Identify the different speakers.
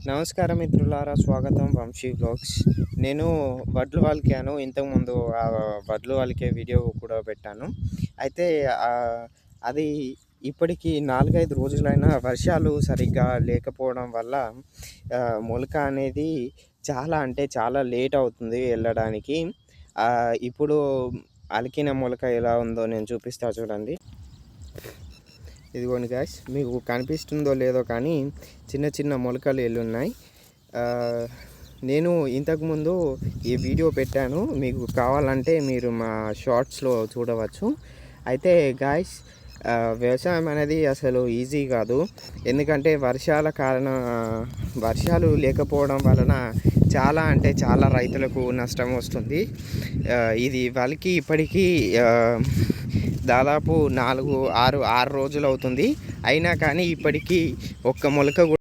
Speaker 1: నమస్కారం మిత్రులారా, స్వాగతం వంశీ వ్లాగ్స్. నేను వడ్లు వలికాను. ఇంతకుముందు వడ్లు వలికే వీడియో కూడా పెట్టాను. అయితే అది ఇప్పటికి 4, 5 రోజులైనా వర్షాలు సరిగ్గా లేకపోవడం వల్ల మొలక అనేది చాలా అంటే చాలా లేట్ అవుతుంది వెళ్ళడానికి. ఇప్పుడు అలికిన మొలక ఎలా ఉందో నేను చూపిస్తా చూడండి. ఇదిగోండి గాయ్స్, మీకు కనిపిస్తుందో లేదో కానీ చిన్న చిన్న మొలకలు ఎల్లున్నాయి. నేను ఇంతకుముందు ఈ వీడియో పెట్టాను, మీకు కావాలంటే మీరు మా షార్ట్స్లో చూడవచ్చు. అయితే గాయ్స్, వ్యవసాయం అనేది అసలు ఈజీ కాదు. ఎందుకంటే వర్షాలు లేకపోవడం వలన చాలా అంటే చాలా రైతులకు నష్టం వస్తుంది. ఇది వాళ్ళకి ఇప్పటికీ దాదాపు 6 రోజులు అవుతుంది. అయినా కానీ ఇప్పటికీ ఒక్క మొలక